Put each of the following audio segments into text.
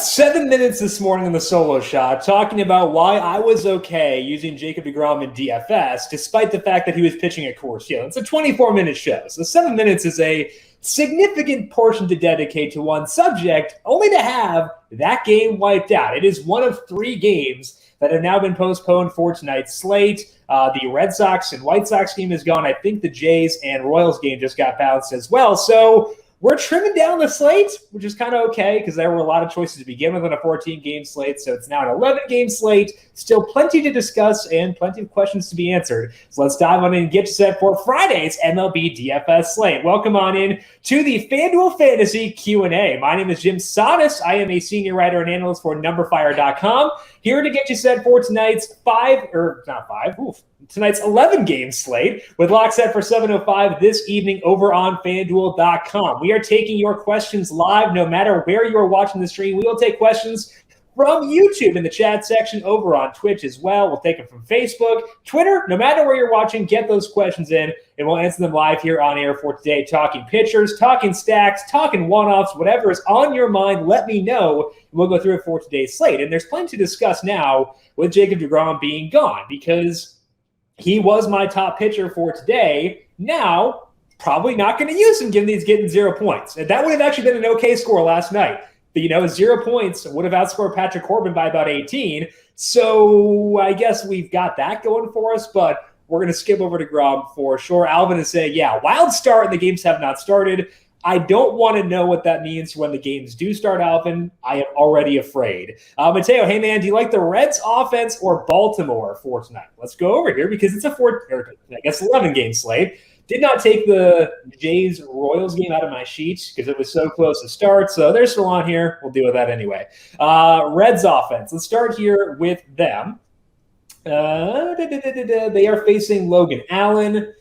7 minutes this morning in the solo shot talking about why I was okay using Jacob deGrom in DFS, despite the fact that he was pitching at Coors Field. It's a 24-minute show, so 7 minutes is a significant portion to dedicate to one subject, only to have that game wiped out. It is one of 3 games that have now been postponed for tonight's slate. The Red Sox and White Sox game is gone. I think the Jays and Royals game just got bounced as well. So we're trimming down the slate, which is kind of okay because there were a lot of choices to begin with on a 14-game slate. So it's now an 11-game slate. Still plenty to discuss and plenty of questions to be answered. So let's dive on in and get you set for Friday's MLB DFS slate. Welcome on in to the FanDuel Fantasy Q&A. My name is Jim Sonis. I am a senior writer and analyst for numberFire.com. Here to get you set for tonight's tonight's 11-game slate with lock set for 7:05 this evening over on FanDuel.com. We are taking your questions live no matter where you are watching the stream. We will take questions from YouTube in the chat section, over on Twitch as well. We'll take them from Facebook, Twitter. No matter where you're watching, get those questions in, and we'll answer them live here on air for today. Talking pitchers, talking stacks, talking one-offs, whatever is on your mind, let me know, and we'll go through it for today's slate. And there's plenty to discuss now with Jacob deGrom being gone, because he was my top pitcher for today. Now, probably not going to use him given he's getting 0 points. And that would have actually been an okay score last night. But, 0 points would have outscored Patrick Corbin by about 18. So I guess we've got that going for us, but we're going to skip over to deGrom for sure. Alvin is saying, wild start and the games have not started. I don't want to know what that means when the games do start, Alvin. I am already afraid. Mateo, hey, man, do you like the Reds offense or Baltimore for tonight? Let's go over here because it's a 11-game slate. Did not take the Jays-Royals game out of my sheet because it was so close to start. So they're still on here. We'll deal with that anyway. Reds offense. Let's start here with them. They are facing Logan Allen.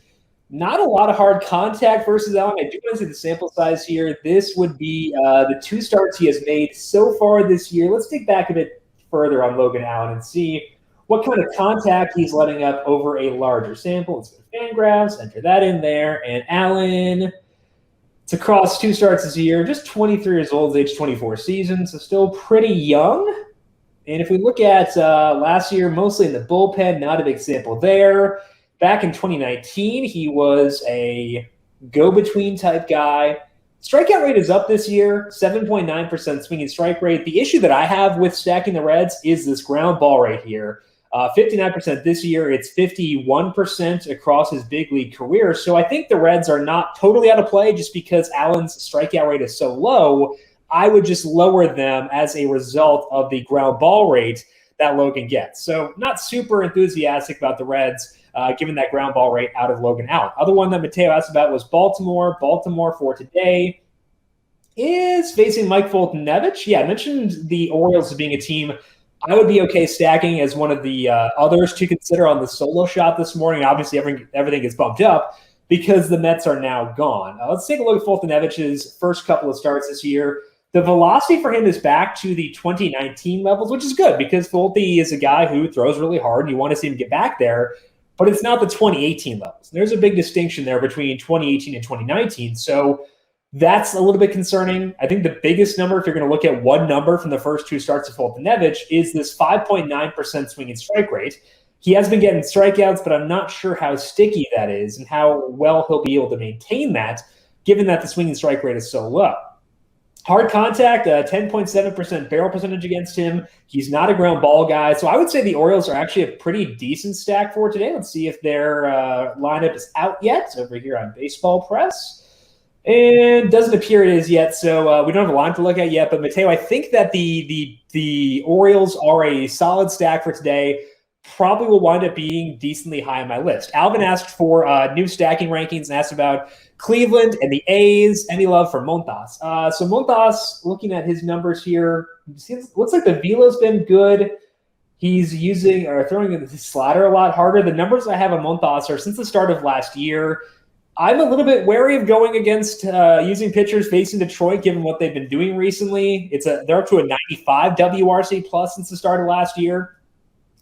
Not a lot of hard contact versus Allen. I do want to see the sample size here. This would be the 2 starts he has made so far this year. Let's dig back a bit further on Logan Allen and see what kind of contact he's letting up over a larger sample. Let's go to FanGraphs, enter that in there. And Allen, it's across 2 starts this year, just 23 years old, age 24 season, so still pretty young. And if we look at last year, mostly in the bullpen, not a big sample there. Back in 2019, he was a go-between type guy. Strikeout rate is up this year, 7.9% swinging strike rate. The issue that I have with stacking the Reds is this ground ball rate here. 59% this year. It's 51% across his big league career. So I think the Reds are not totally out of play just because Allen's strikeout rate is so low. I would just lower them as a result of the ground ball rate that Logan gets. So not super enthusiastic about the Reds, given that ground ball rate out of Logan Allen. Other one that Mateo asked about was Baltimore. Baltimore for today is facing Mike Foltynewicz. Yeah, I mentioned the Orioles as being a team I would be okay stacking as one of the others to consider on the solo shot this morning. Obviously, everything gets bumped up because the Mets are now gone. Let's take a look at Foltynewicz's first couple of starts this year. The velocity for him is back to the 2019 levels, which is good because Folty is a guy who throws really hard, and you want to see him get back there, but it's not the 2018 levels. There's a big distinction there between 2018 and 2019, so that's a little bit concerning. I think the biggest number, if you're going to look at one number from the first 2 starts of Foltynewicz, is this 5.9% swinging strike rate. He has been getting strikeouts, but I'm not sure how sticky that is and how well he'll be able to maintain that, given that the swinging strike rate is so low. Hard contact, 10.7% barrel percentage against him. He's not a ground ball guy. So I would say the Orioles are actually a pretty decent stack for today. Let's see if their lineup is out yet over here on Baseball Press. And doesn't appear it is yet, so we don't have a line to look at yet. But Mateo, I think that the Orioles are a solid stack for today. Probably will wind up being decently high on my list. Alvin asked for new stacking rankings and asked about Cleveland and the A's. Any love for Montas? So Montas, looking at his numbers here, looks like the velo's been good. He's using or throwing the slider a lot harder. The numbers I have on Montas are since the start of last year. I'm a little bit wary of going against using pitchers facing Detroit, given what they've been doing recently. They're up to a 95 WRC plus since the start of last year.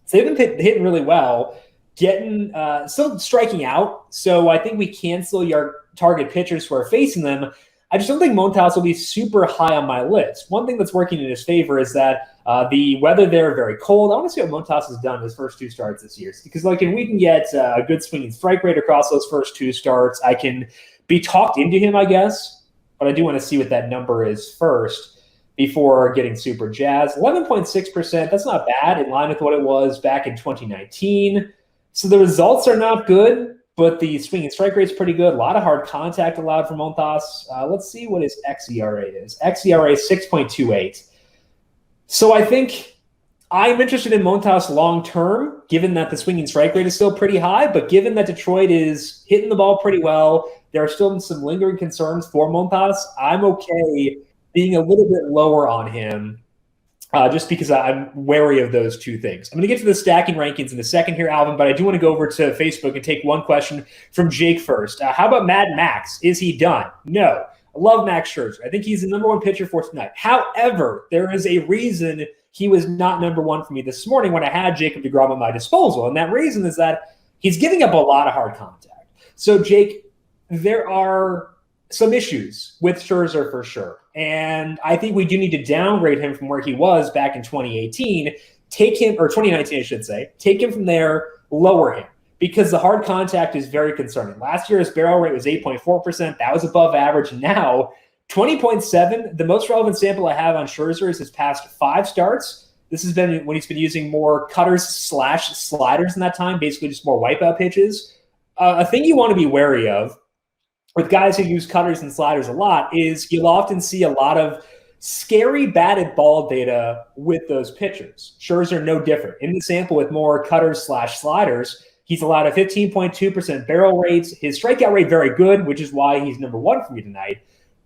So they've been hitting really well, still striking out. So I think we can still target pitchers who are facing them. I just don't think Montas will be super high on my list. One thing that's working in his favor is that the weather there very cold. I want to see what Montas has done in his first 2 starts this year, because like if we can get a good swinging strike rate across those first 2 starts, I can be talked into him, I guess. But I do want to see what that number is first before getting super jazzed. 11.6%, that's not bad, in line with what it was back in 2019. So the results are not good, but the swinging strike rate is pretty good. A lot of hard contact allowed from Montas. Let's see what his xERA is. xERA is 6.28. So I think I'm interested in Montas long-term, given that the swinging strike rate is still pretty high, but given that Detroit is hitting the ball pretty well, there are still some lingering concerns for Montas. I'm okay being a little bit lower on him just because I'm wary of those 2 things. I'm going to get to the stacking rankings in a second here, Alvin, but I do want to go over to Facebook and take one question from Jake first. How about Mad Max? Is he done? No. I love Max Scherzer. I think he's the number 1 pitcher for tonight. However, there is a reason he was not number 1 for me this morning when I had Jacob deGrom at my disposal, and that reason is that he's giving up a lot of hard contact. So, Jake, there are some issues with Scherzer for sure. And I think we do need to downgrade him from where he was back in 2018. Take him, or 2019, I should say, take him from there, lower him, because the hard contact is very concerning. Last year, his barrel rate was 8.4%. That was above average. Now, 20.7, the most relevant sample I have on Scherzer is his past 5 starts. This has been when he's been using more cutters / sliders in that time, basically just more wipeout pitches. A thing you want to be wary of with guys who use cutters and sliders a lot is you'll often see a lot of scary batted ball data with those pitchers. Scherzer no different. In the sample with more cutters / sliders, he's allowed a 15.2% barrel rate. His strikeout rate very good, which is why he's number 1 for me tonight.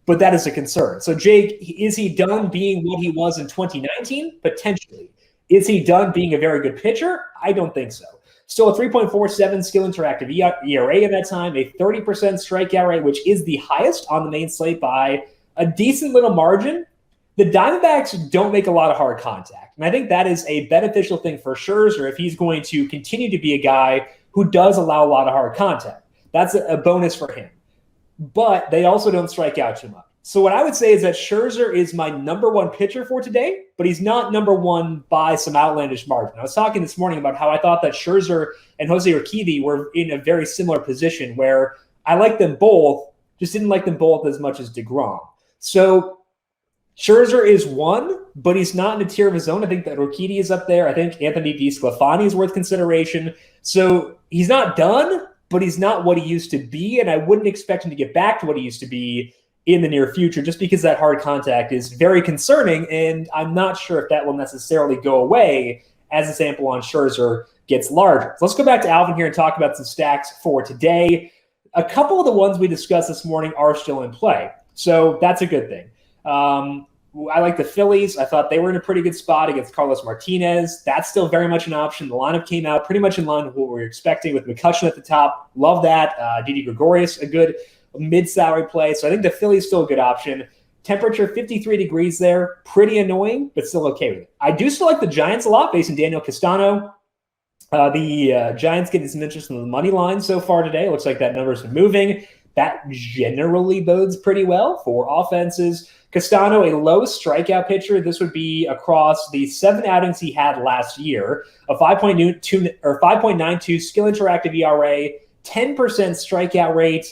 But that is a concern. So, Jake, is he done being what he was in 2019? Potentially. Is he done being a very good pitcher? I don't think so. Still a 3.47 skill interactive ERA in that time, a 30% strikeout rate, which is the highest on the main slate by a decent little margin. The Diamondbacks don't make a lot of hard contact, and I think that is a beneficial thing for Scherzer if he's going to continue to be a guy who does allow a lot of hard contact. That's a bonus for him. But they also don't strike out too much. So what I would say is that Scherzer is my number 1 pitcher for today, but he's not number 1 by some outlandish margin. I was talking this morning about how I thought that Scherzer and Jose Urquidy were in a very similar position where I liked them both, just didn't like them both as much as deGrom. So Scherzer is 1, but he's not in a tier of his own. I think that Urquidy is up there. I think Anthony DeSclafani is worth consideration. So he's not done, but he's not what he used to be, and I wouldn't expect him to get back to what he used to be in the near future, just because that hard contact is very concerning, and I'm not sure if that will necessarily go away as the sample on Scherzer gets larger. So let's go back to Alvin here and talk about some stacks for today. A couple of the ones we discussed this morning are still in play, so that's a good thing. I like the Phillies. I thought they were in a pretty good spot against Carlos Martinez. That's still very much an option. The lineup came out pretty much in line with what we were expecting with McCutchen at the top. Love that. Didi Gregorius, a good mid-salary play. So I think the Phillies still a good option. Temperature 53 degrees there. Pretty annoying, but still okay with it. I do still like the Giants a lot based on Daniel Castano. The Giants getting some interest in the money line so far today. Looks like that number's been moving. That generally bodes pretty well for offenses. Castano, a low strikeout pitcher. This would be across the 7 outings he had last year. A 5.92 skill interactive ERA, 10% strikeout rate.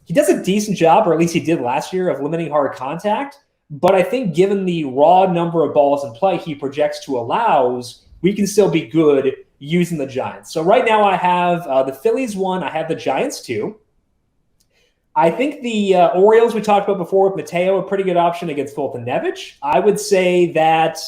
He does a decent job, or at least he did last year, of limiting hard contact. But I think given the raw number of balls in play he projects to allows, we can still be good using the Giants. So right now I have the Phillies 1. I have the Giants 2. I think the Orioles we talked about before with Mateo, a pretty good option against Fulton Nevich. I would say that,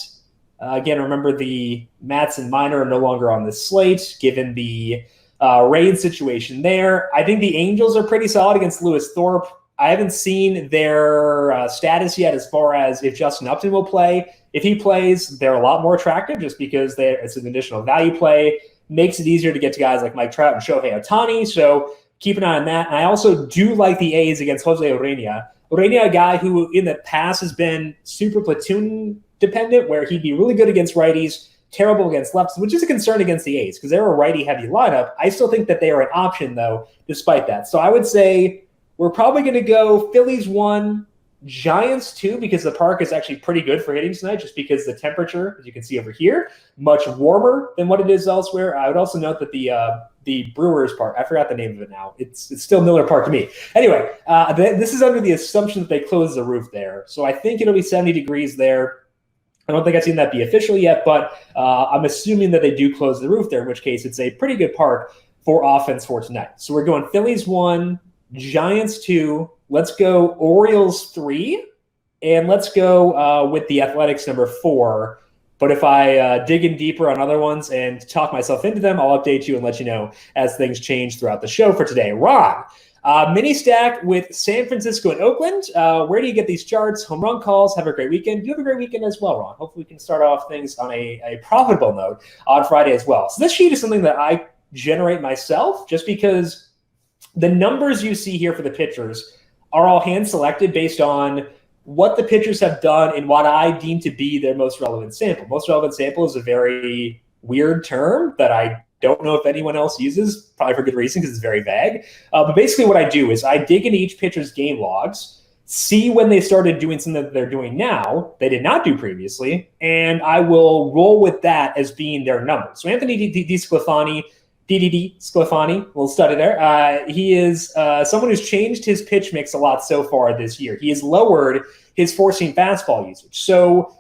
again, remember the Matz and Minor are no longer on the slate, given the rain situation there. I think the Angels are pretty solid against Lewis Thorpe. I haven't seen their status yet as far as if Justin Upton will play. If he plays, they're a lot more attractive just because it's an additional value play. Makes it easier to get to guys like Mike Trout and Shohei Ohtani. So keep an eye on that. And I also do like the A's against Jose Urena. Urena, a guy who in the past has been super platoon dependent, where he'd be really good against righties, terrible against lefts, which is a concern against the A's because they're a righty-heavy lineup. I still think that they are an option, though, despite that. So I would say we're probably going to go Phillies 1, Giants 2, because the park is actually pretty good for hitting tonight, just because the temperature, as you can see over here, much warmer than what it is elsewhere. I would also note that the Brewers Park, I forgot the name of it now. It's still Miller Park to me. Anyway, this is under the assumption that they close the roof there. So I think it'll be 70 degrees there. I don't think I've seen that be official yet, but I'm assuming that they do close the roof there, in which case it's a pretty good park for offense for tonight. So we're going Phillies 1, Giants 2. Let's go Orioles 3, and let's go with the Athletics number 4. But if I dig in deeper on other ones and talk myself into them, I'll update you and let you know as things change throughout the show for today. Ron, mini stack with San Francisco and Oakland. Where do you get these charts? Home run calls. Have a great weekend. You have a great weekend as well, Ron. Hopefully we can start off things on a profitable note on Friday as well. So this sheet is something that I generate myself just because the numbers you see here for the pitchers are all hand-selected based on what the pitchers have done and what I deem to be their most relevant sample. Most relevant sample is a very weird term that I don't know if anyone else uses, probably for good reason because it's very vague. But basically what I do is I dig into each pitcher's game logs, see when they started doing something that they're doing now, they did not do previously, and I will roll with that as being their number. So Anthony DeSclafani, DDD Sclafani, we'll study there. He is someone who's changed his pitch mix a lot so far this year. He has lowered his four-seam fastball usage. So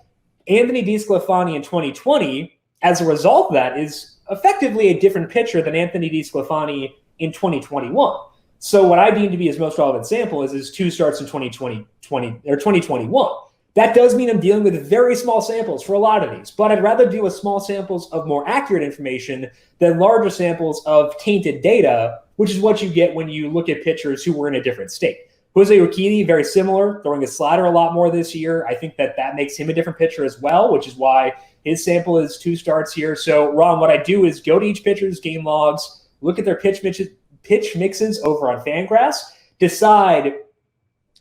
Anthony DeSclafani in 2020, as a result of that, is effectively a different pitcher than Anthony DeSclafani in 2021. So what I deem to be his most relevant sample is his 2 starts in 2021. That does mean I'm dealing with very small samples for a lot of these, but I'd rather deal with small samples of more accurate information than larger samples of tainted data, which is what you get when you look at pitchers who were in a different state. Jose Urquidy, very similar, throwing a slider a lot more this year. I think that makes him a different pitcher as well, which is why his sample is 2 starts here. So, Ron, what I do is go to each pitcher's game logs, look at their pitch mixes over on FanGraphs, decide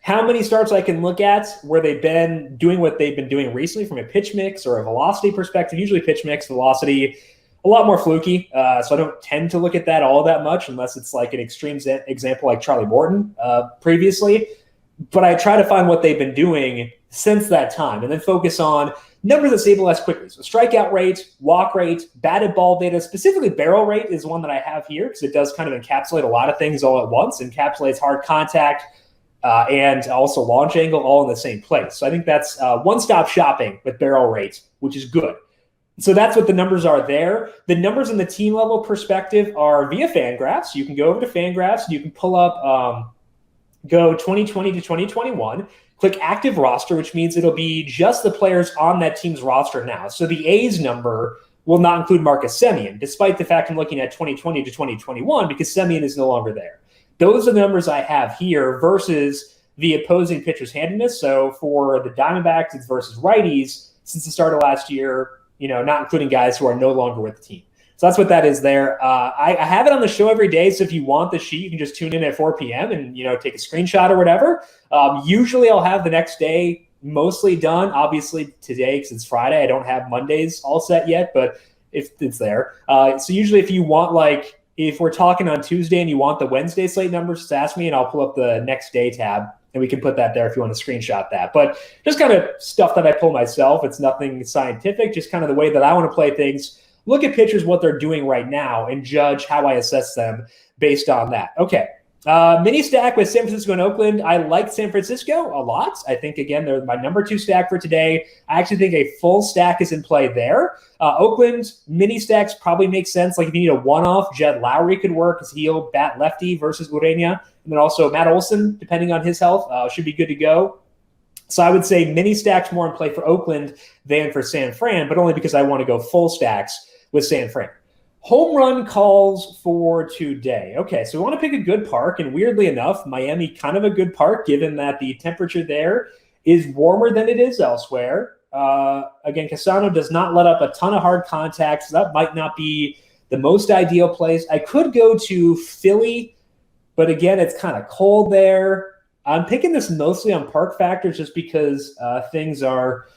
how many starts I can look at where they've been doing what they've been doing recently from a pitch mix or a velocity perspective. Usually pitch mix, velocity, a lot more fluky. So I don't tend to look at that all that much unless it's like an extreme example like Charlie Morton previously. But I try to find what they've been doing since that time and then focus on numbers that stabilize quickly. So strikeout rate, walk rate, batted ball data, specifically barrel rate is one that I have here because it does kind of encapsulate a lot of things all at once, encapsulates hard contact, and also launch angle all in the same place. So I think that's one-stop shopping with barrel rate, which is good. So that's what the numbers are there. The numbers in the team level perspective are via FanGraphs. You can go over to FanGraphs and you can pull up, go 2020 to 2021, click active roster, which means it'll be just the players on that team's roster now. So the A's number will not include Marcus Semien, despite the fact I'm looking at 2020 to 2021 because Semien is no longer there. Those are the numbers I have here versus the opposing pitcher's handedness. So for the Diamondbacks, it's versus righties since the start of last year, not including guys who are no longer with the team. So that's what that is there. I have it on the show every day. So if you want the sheet, you can just tune in at 4 p.m. and, take a screenshot or whatever. Usually I'll have the next day mostly done. Obviously today, because it's Friday, I don't have Mondays all set yet, but if it's there. So usually if you want if we're talking on Tuesday and you want the Wednesday slate numbers, just ask me and I'll pull up the next day tab and we can put that there if you want to screenshot that. But just kind of stuff that I pull myself. It's nothing scientific, just kind of the way that I want to play things. Look at pitchers, what they're doing right now, and judge how I assess them based on that. Okay. Mini stack with San Francisco and Oakland. I like San Francisco a lot. I think, again, they're my number 2 stack for today. I actually think a full stack is in play there. Oakland mini stacks probably make sense. Like if you need a one-off, Jed Lowry could work because he'll bat lefty versus Urena. And then also Matt Olson, depending on his health, should be good to go. So I would say mini stacks more in play for Oakland than for San Fran, but only because I want to go full stacks with San Fran. Home run calls for today. Okay, so we want to pick a good park, and weirdly enough, Miami kind of a good park given that the temperature there is warmer than it is elsewhere. Again, Casano does not let up a ton of hard contact, so that might not be the most ideal place. I could go to Philly, but again, it's kind of cold there. I'm picking this mostly on park factors just because things are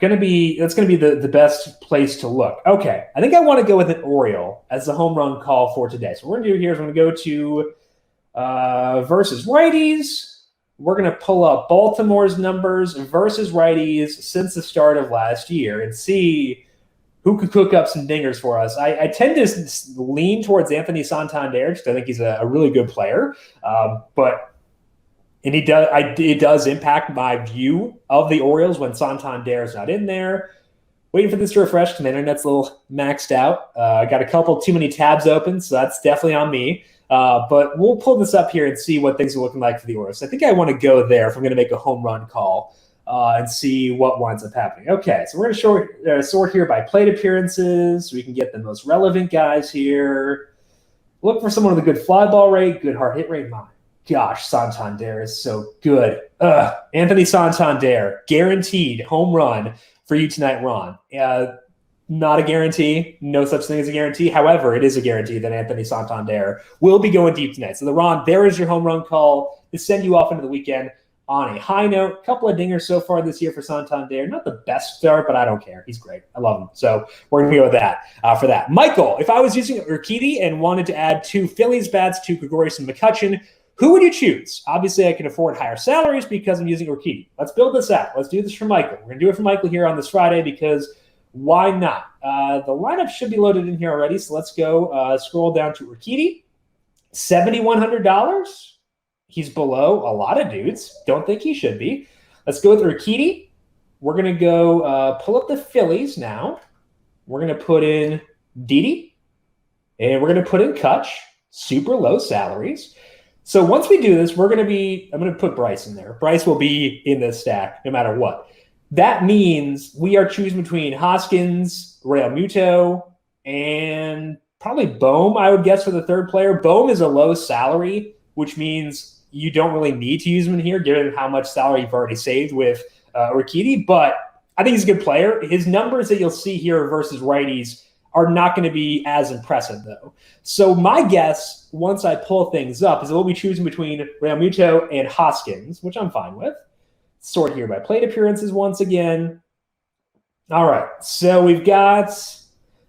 going to be the best place to look. Okay, I think I want to go with an Oriole as the home run call for today. So what we're going to do here is we're going to go to versus righties. we're going to pull up Baltimore's numbers versus righties since the start of last year and see who could cook up some dingers for us. I tend to lean towards Anthony Santander because I think he's a really good player. It does impact my view of the Orioles when Santander is not in there. Waiting for this to refresh because my internet's a little maxed out. I got a couple too many tabs open, so that's definitely on me. But we'll pull this up here and see what things are looking like for the Orioles. I think I want to go there if I'm going to make a home run call and see what winds up happening. Okay, so we're going to sort here by plate appearances so we can get the most relevant guys here. Look for someone with a good fly ball rate, good hard hit rate. My gosh, Santander is so good. Anthony Santander, guaranteed home run for you tonight, Ron. Not a guarantee. No such thing as a guarantee. However, it is a guarantee that Anthony Santander will be going deep tonight. So, Ron, there is your home run call to send you off into the weekend on a high note. A couple of dingers so far this year for Santander. Not the best start, but I don't care. He's great. I love him. So we're going to go with that for that. Michael, if I was using Urquidy and wanted to add 2 Phillies bats to Gregorius and McCutchen, who would you choose? Obviously, I can afford higher salaries because I'm using Urquidy. Let's build this out. Let's do this for Michael. We're going to do it for Michael here on this Friday because why not? The lineup should be loaded in here already, so let's go scroll down to Urquidy. $7,100. He's below a lot of dudes. Don't think he should be. Let's go with Urquidy. We're going to go pull up the Phillies now. We're going to put in Didi, and we're going to put in Kutch. Super low salaries. So once we do this, I'm going to put Bryce in there. Bryce will be in this stack no matter what. That means we are choosing between Hoskins, Real Muto, and probably Bohm, I would guess, for the third player. Bohm is a low salary, which means you don't really need to use him in here, given how much salary you've already saved with Urquidy. But I think he's a good player. His numbers that you'll see here versus righties are not going to be as impressive, though. So my guess, once I pull things up, is that we'll be choosing between Real Muto and Hoskins, which I'm fine with. Sort here by plate appearances once again. All right, so we've got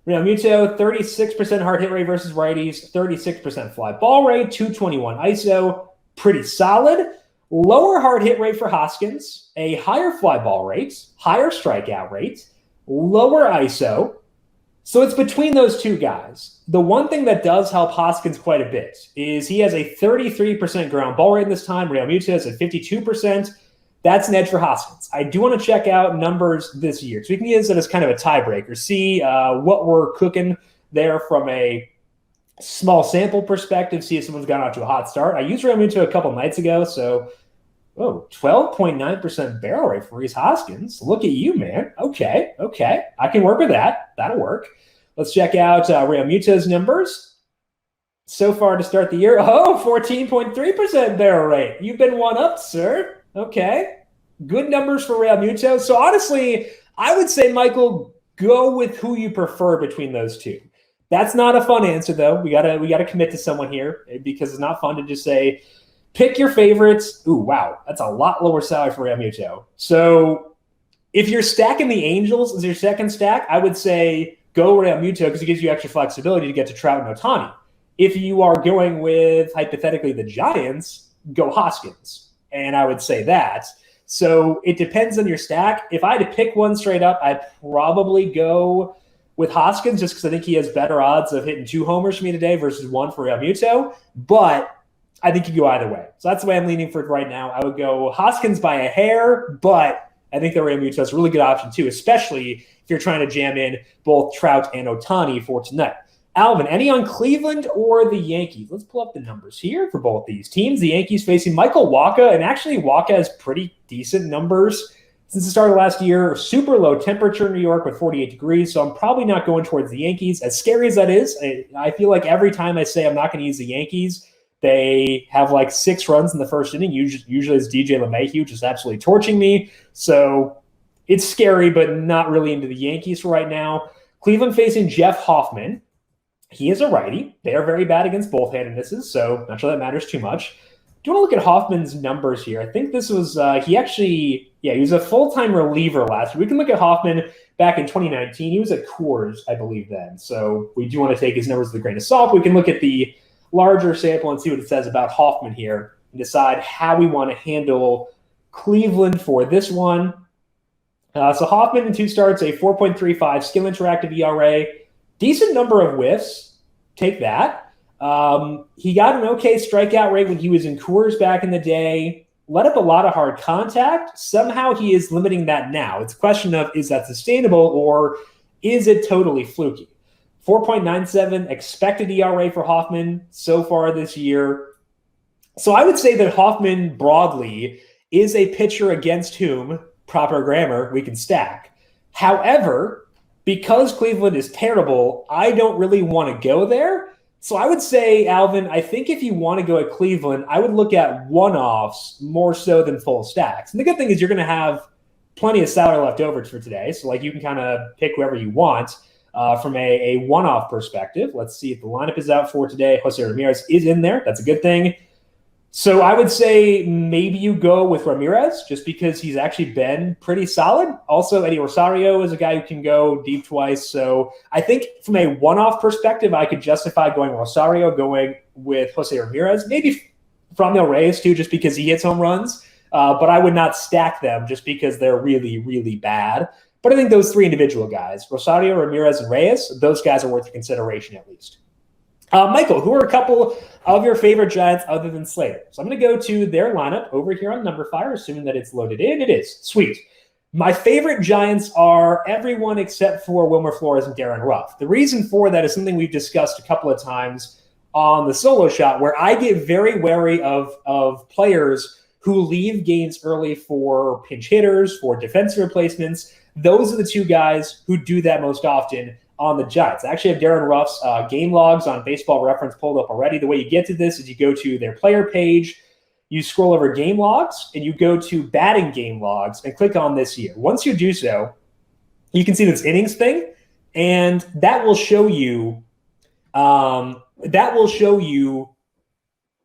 Real Muto, 36% hard hit rate versus righties, 36% fly ball rate, 221 ISO, pretty solid. Lower hard hit rate for Hoskins, a higher fly ball rate, higher strikeout rate, lower ISO. So it's between those two guys. The one thing that does help Hoskins quite a bit is he has a 33% ground ball rate this time. Real Muto is at 52%. That's an edge for Hoskins. I do want to check out numbers this year. So we can use it as kind of a tiebreaker, see what we're cooking there from a small sample perspective, see if someone's gotten out to a hot start. I used Real Muto a couple nights ago, so 12.9% barrel rate for Rhys Hoskins. Look at you, man. Okay. I can work with that. That'll work. Let's check out Real Muto's numbers. So far to start the year, 14.3% barrel rate. You've been one-upped, sir. Okay. Good numbers for Real Muto. So honestly, I would say, Michael, go with who you prefer between those two. That's not a fun answer, though. We gotta commit to someone here because it's not fun to just say, pick your favorites. Ooh, wow. That's a lot lower salary for Real Muto. So if you're stacking the Angels as your second stack, I would say go Real Muto because it gives you extra flexibility to get to Trout and Ohtani. If you are going with, hypothetically, the Giants, go Hoskins. And I would say that. So it depends on your stack. If I had to pick one straight up, I'd probably go with Hoskins just because I think he has better odds of hitting 2 homers for me today versus 1 for Real Muto. But I think you go either way. So that's the way I'm leaning for it right now. I would go Hoskins by a hair, but I think that Real Muto is a really good option too, especially if you're trying to jam in both Trout and Ohtani for tonight. Alvin, any on Cleveland or the Yankees? Let's pull up the numbers here for both these teams. The Yankees facing Michael Wacha, and actually Wacha has pretty decent numbers since the start of last year. Super low temperature in New York with 48 degrees, so I'm probably not going towards the Yankees. As scary as that is, I feel like every time I say I'm not going to use the Yankees, they have like 6 runs in the first inning. Usually it's DJ LeMahieu just absolutely torching me. So it's scary, but not really into the Yankees for right now. Cleveland facing Jeff Hoffman. He is a righty. They are very bad against both-handednesses, so not sure that matters too much. Do you want to look at Hoffman's numbers here? I think this was he was a full-time reliever last year. We can look at Hoffman back in 2019. He was at Coors, I believe, then. So we do want to take his numbers with a grain of salt. We can look at the larger sample and see what it says about Hoffman here. and decide how we want to handle Cleveland for this one. So Hoffman in 2 starts, a 4.35 skill interactive ERA, decent number of whiffs. Take that. He got an okay strikeout rate when he was in Coors back in the day. Let up a lot of hard contact. Somehow he is limiting that now. It's a question of, is that sustainable or is it totally fluky? 4.97 expected ERA for Hoffman so far this year. So I would say that Hoffman broadly is a pitcher against whom, proper grammar, we can stack. However, because Cleveland is terrible, I don't really want to go there. So I would say, Alvin, I think if you want to go at Cleveland, I would look at one-offs more so than full stacks. And the good thing is you're going to have plenty of salary left over for today. So like you can kind of pick whoever you want from a one-off perspective. Let's see if the lineup is out for today. Jose Ramirez is in there. That's a good thing. So I would say maybe you go with Ramirez just because he's actually been pretty solid. Also, Eddie Rosario is a guy who can go deep twice. So I think from a one-off perspective, I could justify going Rosario, going with Jose Ramirez, maybe Franmil Reyes too, just because he hits home runs. But I would not stack them just because they're really, really bad. But I think those 3 individual guys, Rosario, Ramirez, and Reyes, those guys are worth consideration at least. Michael, who are a couple of your favorite Giants other than Slater? So I'm going to go to their lineup over here on numberFire, assuming that it's loaded in. It is. Sweet. My favorite Giants are everyone except for Wilmer Flores and Darren Ruff. The reason for that is something we've discussed a couple of times on the solo shot, where I get very wary of players who leave games early for pinch hitters, for defensive replacements. Those are the 2 guys who do that most often on the Giants. I actually have Darren Ruff's game logs on Baseball Reference pulled up already. The way you get to this is you go to their player page, you scroll over game logs, and you go to batting game logs and click on this year. Once you do so, you can see this innings thing, and that will show you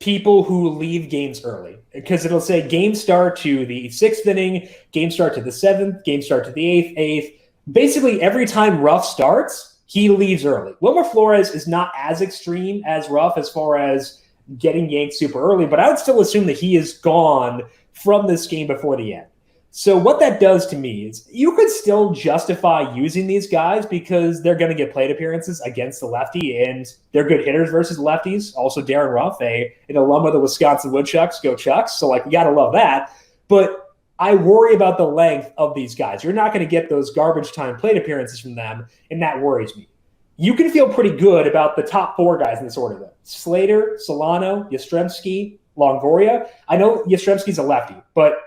people who leave games early, because it'll say game start to the 6th inning, game start to the 7th, game start to the 8th. Basically, every time Ruff starts, he leaves early. Wilmer Flores is not as extreme as Ruff as far as getting yanked super early, but I would still assume that he is gone from this game before the end. So what that does to me is you could still justify using these guys because they're going to get plate appearances against the lefty, and they're good hitters versus lefties. Also, Darren Ruff, an alum of the Wisconsin Woodchucks, go Chucks. So, we got to love that. But I worry about the length of these guys. You're not going to get those garbage time plate appearances from them, and that worries me. You can feel pretty good about the top 4 guys in this order, though. Slater, Solano, Yastrzemski, Longoria. I know Yastrzemski's a lefty, but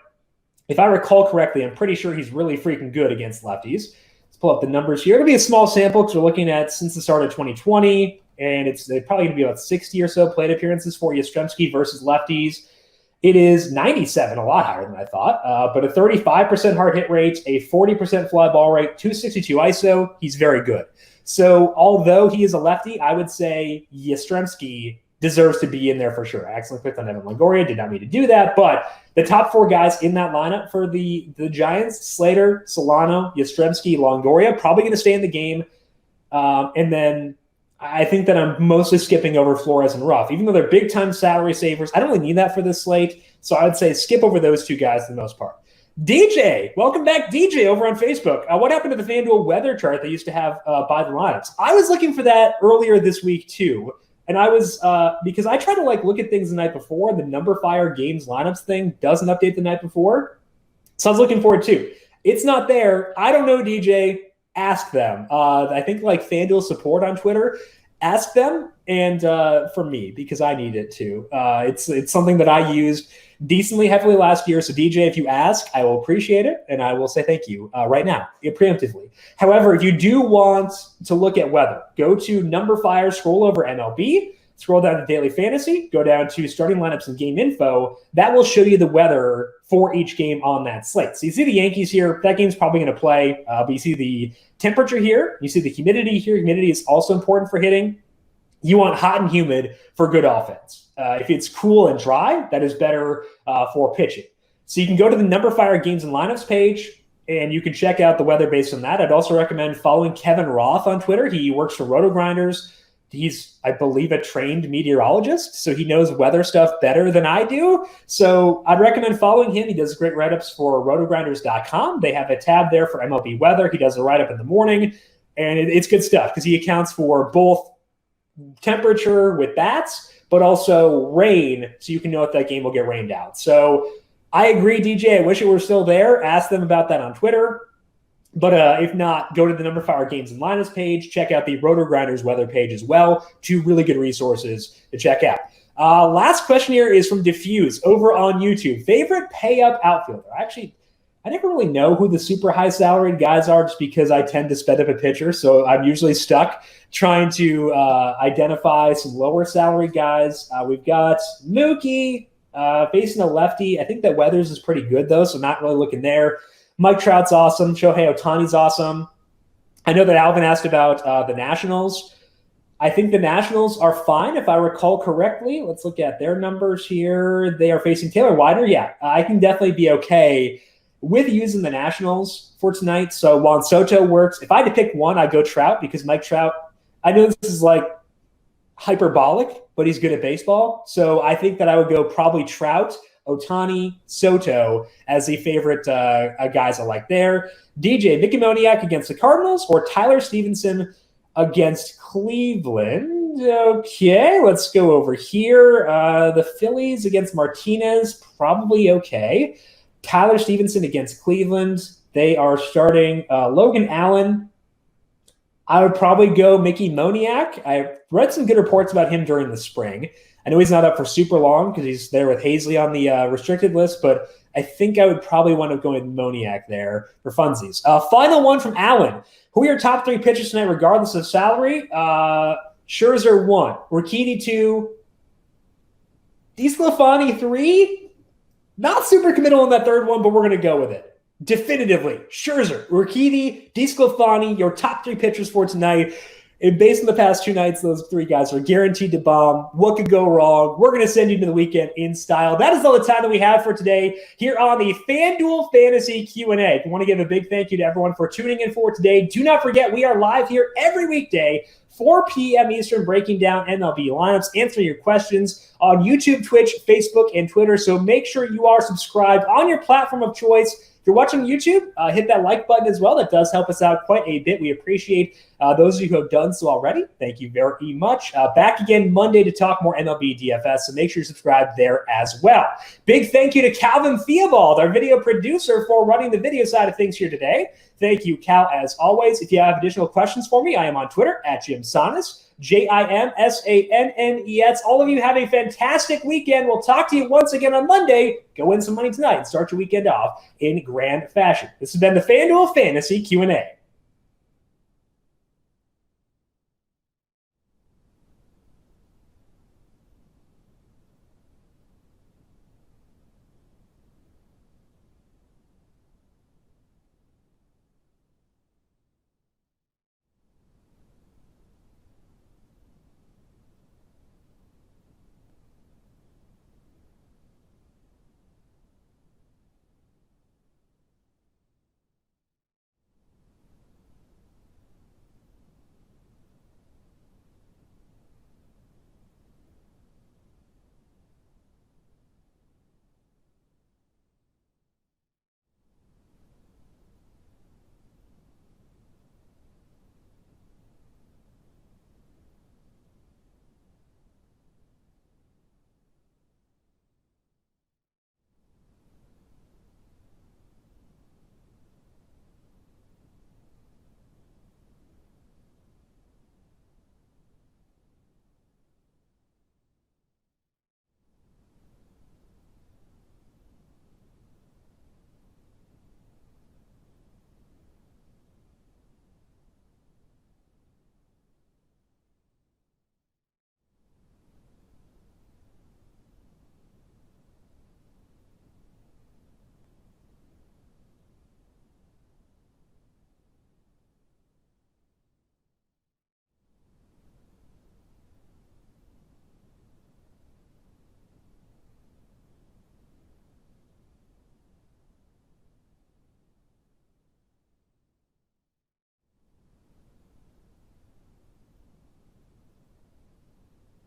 if I recall correctly, I'm pretty sure he's really freaking good against lefties. Let's pull up the numbers here. It'll be a small sample because we're looking at since the start of 2020, and it's probably going to be about 60 or so plate appearances for Yastrzemski versus lefties. It is 97, a lot higher than I thought, but a 35% hard hit rate, a 40% fly ball rate, 262 ISO. He's very good. So although he is a lefty, I would say Yastrzemski deserves to be in there for sure. I accidentally clicked on Evan Longoria, did not mean to do that, but the top 4 guys in that lineup for the Giants, Slater, Solano, Yastrzemski, Longoria, probably going to stay in the game. And then I think that I'm mostly skipping over Flores and Ruff. Even though they're big-time salary savers, I don't really need that for this slate. So I would say skip over those 2 guys for the most part. DJ, welcome back, DJ, over on Facebook. What happened to the FanDuel weather chart they used to have by the lineups? I was looking for that earlier this week too. And I was, because I try to look at things the night before, and the numberFire games lineups thing doesn't update the night before. So I was looking for it too. It's not there. I don't know, DJ. Ask them. I think FanDuel support on Twitter. Ask them, and for me, because I need it too. It's something that I used decently heavily last year. So DJ, if you ask, I will appreciate it, and I will say thank you right now, preemptively. However, if you do want to look at weather, go to numberFire, scroll over MLB, scroll down to Daily Fantasy, go down to starting lineups and game info. That will show you the weather for each game on that slate. So you see the Yankees here. That game's probably going to play, but you see the temperature here. You see the humidity here. Humidity is also important for hitting. You want hot and humid for good offense. If it's cool and dry, that is better for pitching. So you can go to the numberFire games and lineups page, and you can check out the weather based on that. I'd also recommend following Kevin Roth on Twitter. He works for Roto Grinders. he's, I believe, a trained meteorologist, so he knows weather stuff better than I do. So I'd recommend following him. He does great write-ups for rotogrinders.com. They have a tab there for MLB weather. He does a write-up in the morning, and it's good stuff because he accounts for both temperature with bats, but also rain, so you can know if that game will get rained out. So I agree, DJ. I wish it were still there. Ask them about that on Twitter. But if not, go to the numberFire Games and Lineups page. Check out the Roto Grinders weather page as well. Two really good resources to check out. Last question here is from Diffuse over on YouTube. Favorite pay-up outfielder? Actually, I never really know who the super high salaried guys are just because I tend to spend up a pitcher. So I'm usually stuck trying to identify some lower salaried guys. We've got Mookie facing a lefty. I think that Weathers is pretty good, though, so not really looking there. Mike Trout's awesome. Shohei Ohtani's awesome. I know that Alvin asked about the Nationals. I think the Nationals are fine, if I recall correctly. Let's look at their numbers here. They are facing Taylor Widener. Yeah, I can definitely be okay with using the Nationals for tonight. So Juan Soto works. If I had to pick one, I'd go Trout because Mike Trout, I know this is like hyperbolic, but he's good at baseball. So I think that I would go probably Trout, Ohtani, Soto as the favorite guys I like there. DJ, Mickey Moniak against the Cardinals or Tyler Stevenson against Cleveland. Okay, let's go over here. The Phillies against Martinez, probably okay. Tyler Stevenson against Cleveland. They are starting Logan Allen. I would probably go Mickey Moniak. I read some good reports about him during the spring. I know he's not up for super long because he's there with Hazley on the restricted list, but I think I would probably want to go with Moniak there for funsies. Final one from Allen. Who are your top three pitchers tonight, regardless of salary? Scherzer 1, Urquidy 2, DeSclafani 3. Not super committal in that third one, but we're going to go with it. Definitively, Scherzer, Urquidy, DeSclafani, your top three pitchers for tonight. And based on the past 2 nights, those 3 guys are guaranteed to bomb. What could go wrong? We're going to send you to the weekend in style. That is all the time that we have for today here on the FanDuel Fantasy Q&A. I want to give a big thank you to everyone for tuning in for today. Do not forget, we are live here every weekday, 4 p.m. Eastern, breaking down MLB lineups, answering your questions on YouTube, Twitch, Facebook, and Twitter. So make sure you are subscribed on your platform of choice. If you're watching YouTube, hit that like button as well. That does help us out quite a bit. We appreciate those of you who have done so already. Thank you very much. Back again Monday to talk more MLB DFS, so make sure you subscribe there as well. Big thank you to Calvin Theobald, our video producer, for running the video side of things here today. Thank you, Cal, as always. If you have additional questions for me, I am on Twitter at JimSanas, JimSannes. All of you have a fantastic weekend. We'll talk to you once again on Monday. Go win some money tonight and start your weekend off in grand fashion. This has been the FanDuel Fantasy Q&A.